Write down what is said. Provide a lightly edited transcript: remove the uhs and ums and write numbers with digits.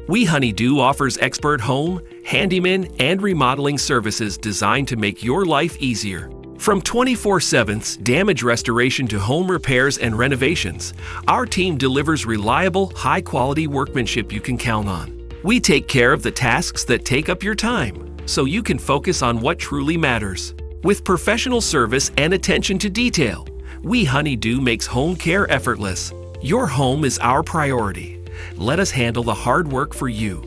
We Honeydew offers expert home, handyman, and remodeling services designed to make your life easier. From 24/7 damage restoration to home repairs and renovations, our team delivers reliable, high-quality workmanship you can count on. We take care of the tasks that take up your time, so you can focus on what truly matters. With professional service and attention to detail, We Honeydew makes home care effortless. Your home is our priority. Let us handle the hard work for you.